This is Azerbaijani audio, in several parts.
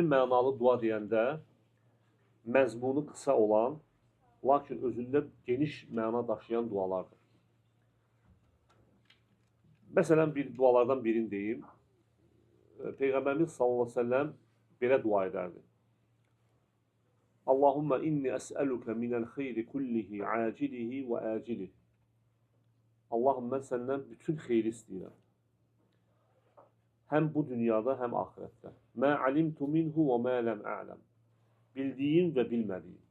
Mənalı dua deyəndə məzmunu qısa olan, lakin özündə geniş məna daşıyan dualardır. Məsələn, bir dualardan birini deyim. Peyğəmbərimiz sallallahu əleyhi və səlləm belə dua edərdi. Allahumma inni əs'əluka minəl xeyri kullihi acilihi və acilihi. Allahım, mən səndən bütün xeyri istəyirəm. Həm bu dünyada, həm axirətdə. Mə alimtu minhu və mə ləm a'ləm. Bildiyim və bilmədiyim.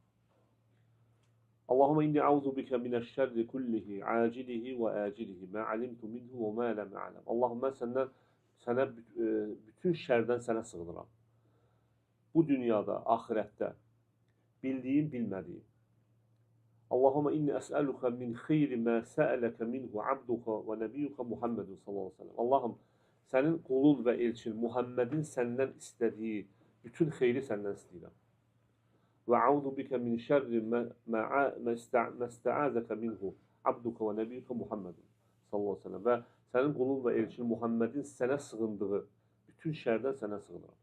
Allahumma inni a'udhu bika minəş-şerri kullihi acilihi və acilihi. Mə alimtu minhu və mə ləm a'ləm. Allahım, mən sənə bütün şərdən sənə sığınıram. Bu dünyada, axirətdə. Bildiyim, bilmədiyim. Allahumma inni əs'əluka min xeyri mə səələkə minhu abduka və nəbiyyuka Muhammedun sallallahu aleyhi ve sellem. Allahım, sənin qulun və elçin Muhammedin səndən istədiyi bütün xeyri səndən istəyirəm. Və a'udhu bika min şerri mə istəazəkə minhu abduka və nəbiyyuka Muhammedun sallallahu aleyhi ve sellem. Və sənin qulun və elçin Muhammedin sənə sığındığı bütün şərdən sənə sığınıram.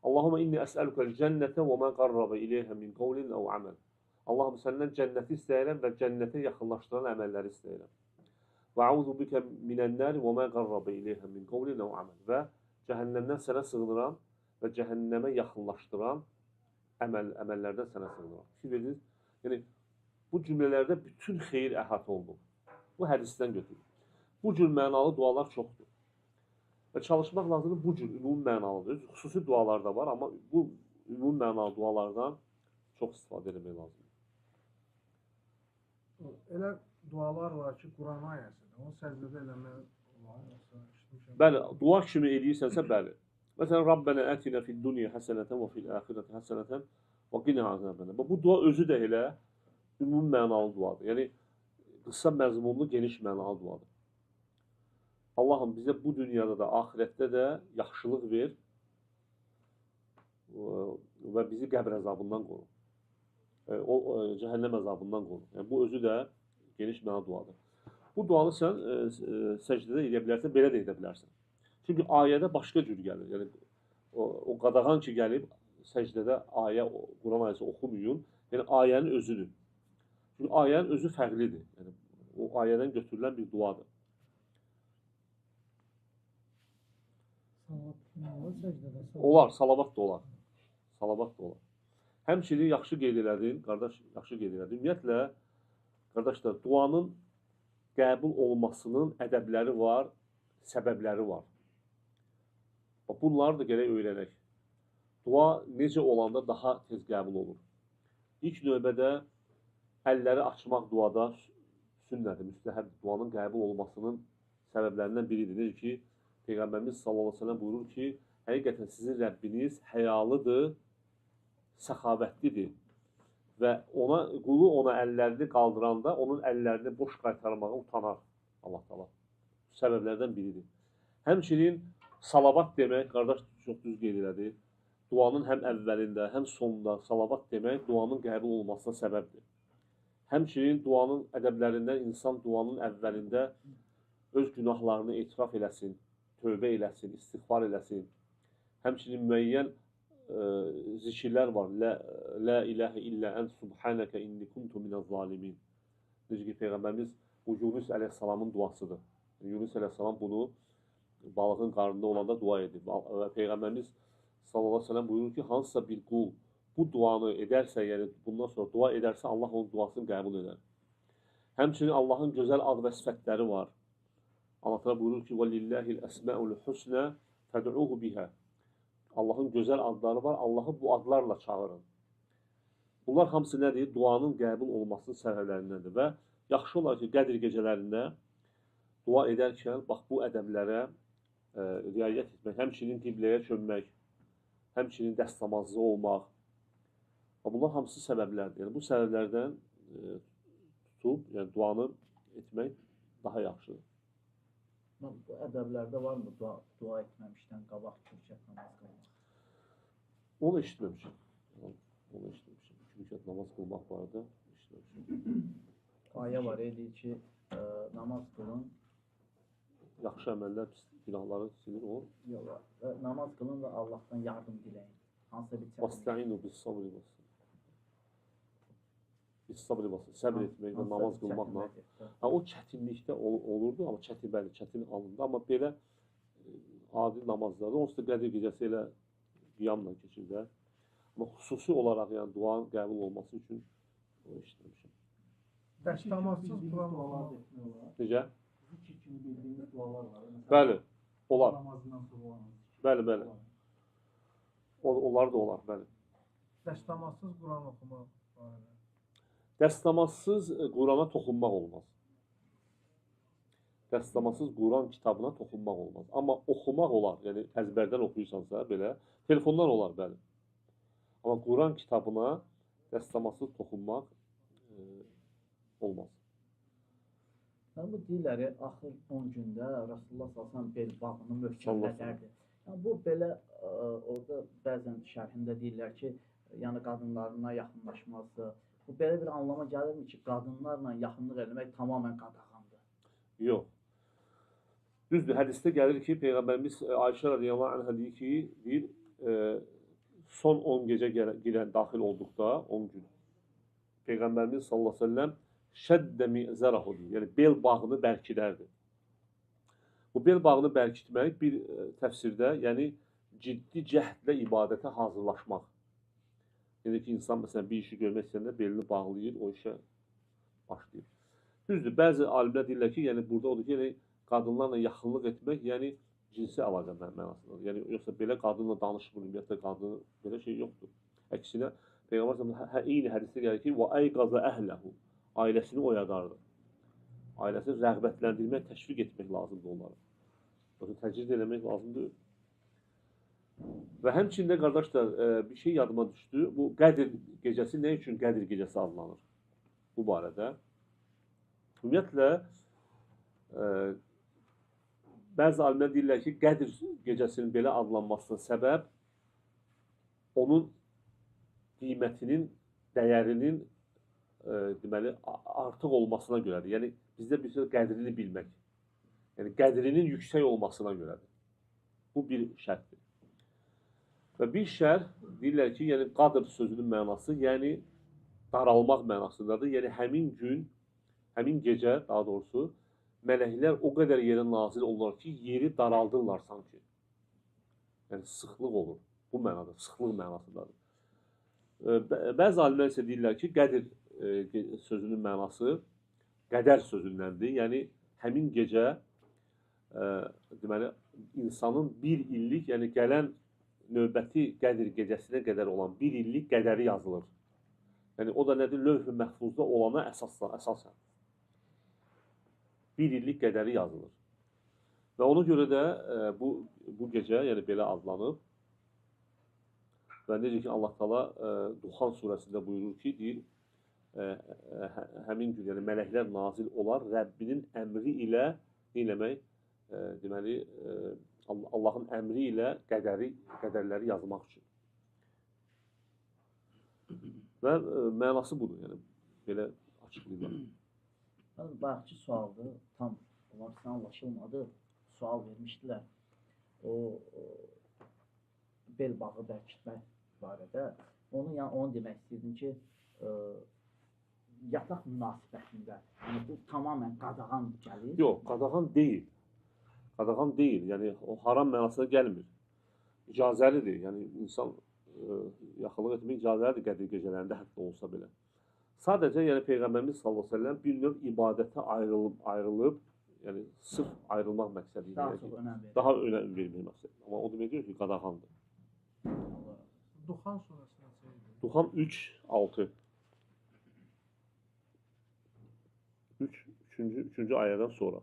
Allahumma inni əs'əlukəl cənnətə və mən qarrabə iləyhə min qavlin əv əməl. Allahım, səndən cənnəti istəyirəm və cənnətə yaxınlaşdıran əməlləri istəyirəm. Və a'udhu bika minən-nari və mən qarrabə iləyhə min qavlin əv əməl. Və cəhənnəmdən sənə sığınıram və cəhənnəmə yaxınlaşdıran əməllərdən sənə sığınıram. Fikir verirsiniz? Yəni, bu cümlələrdə bütün xeyir əhatə olunur. Bu hədisdən götürülür. Bu cür mənalı dualar çoxdur. Və çalışmaq lazımdır bu cür ümumi mənalıdır. Xüsusi dualar da var, amma bu ümumi mənalı dualardan çox istifadə etmək lazımdır. Elə dualar var ki, Quran ayəsidir. Onu səcdədə eləmək olar. Bəli, dua kimi edirsənsə, bəli. Məsələn, Rabbənə ətinə fid-dunya həsənətən və fil-əxirəti həsənətən və qina azəbənə. Bu dua özü də elə ümumi mənalı duadır. Yəni, qısa məzmunlu, geniş mənalı duadır. Allahım, bizə bu dünyada da, axirətdə də yaxşılıq ver və bizi qəbr əzabından qoru. Cəhənnəm əzabından qoru. Yəni, bu özü də geniş mənalı duadır. Bu duanı sən səcdədə edə bilərsən, belə də edə bilərsən. Çünki ayədə başqa cür gəlir. Yəni, o qadağan ki, gəlib səcdədə Quran ayəsi oxumayın. Yəni, ayənin özüdür. Çünki ayənin özü fərqlidir. Yəni, o ayədən götürülən bir duadır. Olar, salavat da olar. Salavat da olar. Həmçinin yaxşı qeyd elədin, qardaş, yaxşı qeyd elədin. Ümumiyyətlə, qardaşlar, duanın qəbul olmasının ədəbləri var, səbəbləri var. Bunları da gərək öyrənək. Dua necə olanda daha tez qəbul olur. İlk növbədə əlləri açmaq duada sünnədir, müstəhəb. Duanın qəbul olmasının səbəblərindən biridir. Necə ki, Peyğəmbərimiz sallallahu aleyhi ve sellem buyurur ki, həqiqətən sizin Rəbbiniz həyalıdır, səxavətlidir və qulu ona əllərini qaldıranda onun əllərini boş qaytarmağa utanar Allah Taala. Səbəblərdən biridir. Həmçinin salavat demək, qardaş çox düz qeyd elədi. Duanın həm əvvəlində, həm sonunda salavat demək duanın qəbul olmasına səbəbdir. Həmçinin duanın ədəblərindən insan duanın əvvəlində öz günahlarını etiraf eləsin, tövbə eləsin, istiğfar eləsin. Həmçinin müəyyən zikirlər var. La ilahə illə ən subhanəkə inni kuntu minəz-zalimin. Necə ki, Peyğəmbərimiz bu Yunus əleyhissalamın duasıdır. Yunus əleyhissalam bunu balığın qarnında olanda dua edib. Və Peyğəmbərimiz sallallahu aleyhi ve sellem buyurur ki, hansısa bir qul bu duanı edərsə, yəni bundan sonra dua edərsə, Allah onun duasını qəbul edər. Həmçinin Allahın gözəl ad və sifətləri var. Allah Teala buyurur ki, وَلِلَّهِ الْأَسْمَاءُ الْحُسْنَى فَدْعُوهُ بِهَا. Allahın gözəl adları var, Allahı bu adlarla çağırın. Bunlar hamısı nədir? Duanın qəbul olmasının səbəblərindəndir və yaxşı olar ki, Qədr gecələrində dua edərkən, bax, bu ədəblərə riayət etmək, həmçinin qibləyə çönmək, həmçinin dəstəmazlı olmaq. Bunlar hamısı səbəblərdir. Yəni, bu səbəblərdən tutub, yəni duanı etmək daha yaxşıdır. Bu ədəblərdə varmı dua etməmişdən qabaq kürkət namaz qılmaq? Onu eşitməmişim. Onu eşitməmişim. Kürkət namaz qılmaq barədə eşitməmişim. Ayə var, deyir ki, namaz qılın. Yaxşı əməllər, pis günahları silir o. Yox, namaz qılın və Allahdan yardım diləyin. hansısa bir çətinlik. Vasta'inu bis sabri və bis sabri və səbr etmək və Hansısa namaz bir qılmaqla. çətinlik. Ha, o çətinlikdə olurdu, amma çətin alındı. Amma belə adi namazlarda, onsuz da Qədir gecəsi elə qiyamla keçirdə. Amma xüsusi olaraq yəni duanın qəbul olması üçün o işləmişəm. Dəstəmazsız Quran dualar oxumaq. etmək olar. Necə? Zikir kimi bildiyimiz dualar var. Məsələn, Bəli, olar. namazından sonra olan zikir. Bəli. Onlar da olar, bəli. Dəstəmazsız Quran oxumaq barədə. Dəstəmazsız Qurana toxunmaq olmaz. Dəstəmazsız Quran kitabına toxunmaq olmaz. Amma oxumaq olar. Yəni əzbərdən oxuyursansa belə, telefondan olar, bəli. Amma Quran kitabına dəstəmazsız toxunmaq olmaz. Yəni bu deyirlər, axır 10 gündə Rasulullah sallallahu bel bağını möhkəmlədərdi. Yəni bu belə orada bəzən şərhində deyirlər ki, yəni qadınlarına yaxınlaşması, bu belə bir anlama gəlirmi ki, qadınlarla yaxınlıq eləmək tamamilə qadağandır? Yox. Düzdür, hədisdə gəlir ki, Peyğəmbərimiz Ayşə radiyallahu anhə deyir, son 10 gecə girən daxil olduqda 10 gün Peyğəmbərimiz sallallahu əleyhi və səlləm şəddə mi'zərahu deyir. Yəni bel bağını bərkidərdi. Bu bel bağını bərkitmək bir təfsirdə, yəni ciddi cəhdlə ibadətə hazırlaşmaq. Yəni ki, insan məsələn bir işi görmək istəyəndə belini bağlayır, o işə başlayır. Düzdür, bəzi alimlər deyirlər ki, yəni burada odur ki, yəni qadınlarla yaxınlıq etmək, yəni cinsi əlaqə mənasındadır. Yəni yoxsa belə qadınla danışmır, ümumiyyətlə qadın belə şey yoxdur. Əksinə Peyğəmbər eyni hədisdə gəlir ki, "Və ayqaza əhləhu", ailəsini oyadardı. Ailəsini rəğbətləndirmək, təşviq etmək lazımdır onlara. Yoxsa təcrid eləmək lazımdır. Və həmçində qardaşlar, bir şey yadıma düşdü. Bu Qədir gecəsi nə üçün Qədir gecəsi adlanır? Bu barədə. Ümumiyyətlə, bəzi alimlər deyirlər ki, Qədir gecəsinin belə adlanmasına səbəb onun qiymətinin, dəyərinin deməli, artıq olmasına görədir. Yəni, bizdə bir söz qədrini bilmək. Yəni, qədrinin yüksək olmasına görədir. Bu bir şərtdir. Və bir şər deyirlər ki, yəni qadr sözünün mənası, yəni daralmaq mənasındadır. Yəni, həmin gün, həmin gecə, daha doğrusu, mələklər o qədər yerə nazil olurlar ki, yeri daraldırlar sanki. Yəni, sıxlıq olur. Bu mənada, sıxlıq mənasındadır. Bəzi alimlər isə deyirlər ki, Qədir sözünün mənası qədər sözündəndir. Yəni, həmin gecə deməli, insanın bir illik, yəni gələn növbəti Qədir gecəsinə qədər olan bir illik qədəri yazılır. Yəni, o da nədir? Lövh-ü məhfuzda olana əsasən. Bir illik qədəri yazılır. Və ona görə də bu gecə, yəni belə adlanıb. Və necə ki, Allah Taala Duxan surəsində buyurur ki, deyir, həmin gün, yəni mələklər nazil olar, Rəbbinin əmri ilə eləmək, deməli, Allahın əmri ilə qədərləri yazmaq üçün. Və mənası budur, yəni belə açıqlayırlar. Bayaqki sualda tam olaraq anlaşılmadı, sual vermişdilər. O bel bağı bərkitmək barədə. Onu demək istəyirdim ki, yataq münasibətində bu tamamilə qadağan gəlir. Yox, qadağan deyil. Qadağan deyil, yəni o haram mənasına gəlmir. İcazəlidir, yəni insan yaxınlıq etmək icazəlidir Qədir gecələrində hətta olsa belə. Sadəcə, yəni Peyğəmbərimiz sallallahu əleyhi və səlləm bir növ ibadətə ayrılıb, yəni sırf ayrılmaq məqsədi ilə daha önəm vermək məqsədi. Amma o demək deyil ki, qadağandır. Duxan surəsində deyir. Duxan 3:6. 3-cü ayədən sonra.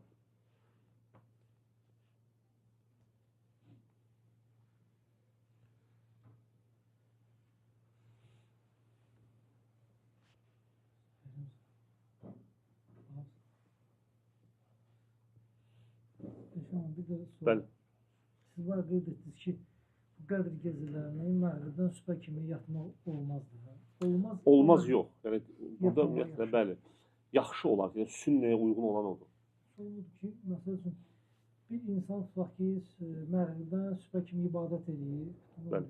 Bir də Bəli. Siz var qeyd etdiniz ki, bu Qədr gecələrini məğribdən sübhə kimi yatmaq olmazdır. Olmaz. Olmaz yox. Yəni burada Yatmamaq ümumiyyətlə yaxşı. bəli. Yaxşı olar. Yəni sünnəyə uyğun olan odur. Olur ki, məsəl üçün bir insan tutaq ki, məğribdən sübhə kimi ibadət edir. Bəli.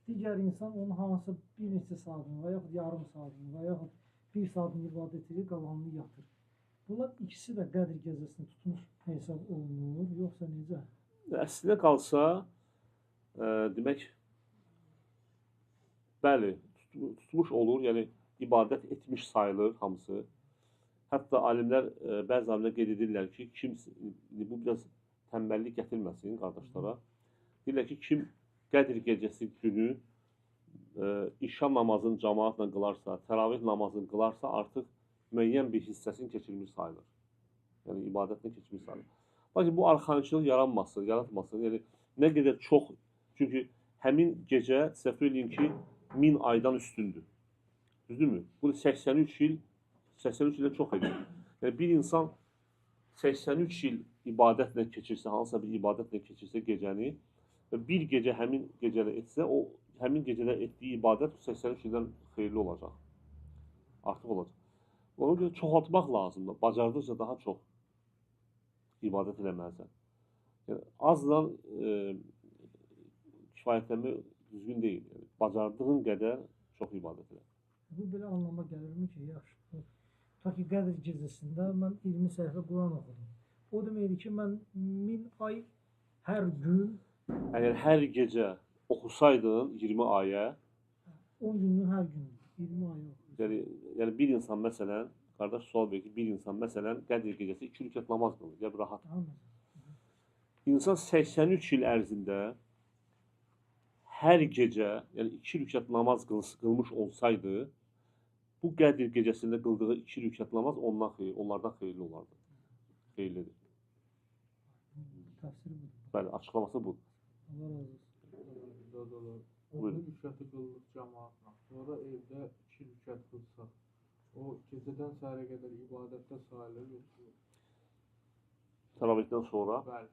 digər insan onun hansı bir neçə saatını və yaxud yarım saatını və yaxud bir saatını ibadət edir, qalanını yatır. Bunlar ikisi də Qədr gecəsini tutmuş hesab olunur, yoxsa necə? Əslinə qalsa, demək, bəli, tutmuş olur, yəni ibadət etmiş sayılır hamısı. Hətta alimlər, bəzi alimlər qeyd edirlər ki, kim, bu biraz tənbəllik gətirməsin qardaşlara. Deyirlər ki, kim Qədr gecəsi günü işa namazını cəmaatla qılarsa, təravih namazını qılarsa, artıq müəyyən bir hissəsini keçirmiş sayılır. Yəni, ibadətlə keçirmiş sayılır. Lakin bu arxayınçılıq yaratmasın. Yəni, nə qədər çox, çünki həmin gecə, səhv edin ki, 1000 aydan üstündür. Düzdürmü? Bunu 83 ildən çox edir. Yəni, bir insan 83 il ibadətlə keçirsə, hansısa bir ibadətlə keçirsə gecəni və bir gecə həmin gecədə etsə, o həmin gecədə etdiyi ibadət 83 ildən xeyirli olacaq. Artıq olacaq. Ona görə çoxaltmaq lazımdır. Bacardıqca daha çox ibadət eləməlisən. Yəni, azla kifayətlənmək düzgün deyil. Yəni, bacardığın qədər çox ibadət elə. Bu belə anlama gəlirmi ki, yaxşı, ta ki Qədr gecəsində mən 20 səhifə Quran oxudum. O deməkdir ki, mən 1000 ay hər gün, Əgər hər gecə oxusaydın 20 ayə, 10 günün hər gün 20 ay oxudum. yəni bir insan məsələn, qardaş sual verir ki, bir insan məsələn Qədr gecəsi 2 rükət namaz qılır, yəni rahat. İnsan 83 il ərzində hər gecə, yəni 2 rükət namaz qılmış olsaydı, bu Qədr gecəsində qıldığı 2 rükət namaz onlardan xeyirli olardı. Xeyirlidir. Təfsiri budur. Bəli, açıqlaması budur. Allah razı olsun. Onu rükəti qıldıq cəmaatla. Sonra evdə 2 rükət qılsaq, o gecədən səhərə qədər ibadətdə sayılır, yoxsa? Təravihdən sonra Bəli.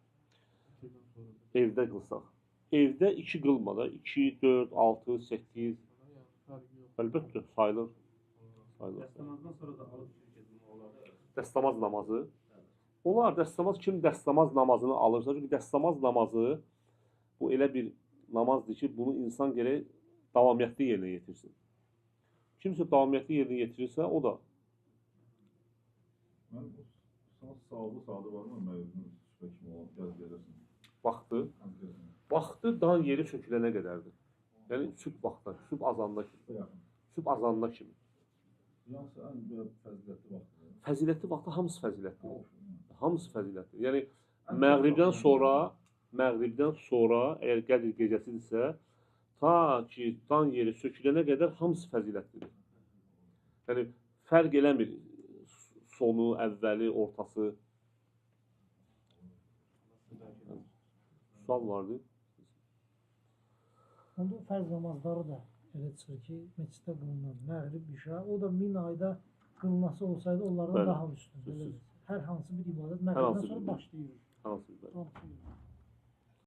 Gecədən sonra. evdə qılsaq. Evdə 2 qılmada, 2, 4, 6, 8, Yəni fərqi yox. əlbəttə sayılır. Dəstəmazdan sonra da alıb şirkətinə olar. Dəstəmaz namazı. Olar, dəstəmaz kim dəstəmaz namazını alırsa, çünki dəstəmaz namazı bu elə bir namazdır ki, bunu insan gərək davamiyyətli yerinə yetirsin. Kimsə davamiyyətli yerinə yetirirsə, o da. Mən sağlı sadə varmı? Məzun sübə kimi olan gələcəksin. Vaxtı dan yeri sökülənə qədərdir. Yəni sübh vaxtı, sübh azanına kimi. Yoxsa ən belə fəzilətli vaxtı. Fəzilətli vaxtı hamısı fəzilətlidir. Hamısı fəzilətlidir. Yəni məğribdən sonra əgər Qədr gecəsidirsə, ta ki dan yeri sökülənə qədər hamısı fəzilətlidir. Yəni fərq eləmir sonu, əvvəli, ortası. Sual vardı. Onda fərz namazları da elə çıxır ki, məsciddə qılınan məğrib, işə, o da 1000 ayda qılınması olsaydı onlardan Bəli, daha üstündür. Hər hansı bir ibadət məğribdən sonra başlayır. Hansı bir ibadət? Hansı bir ibadət.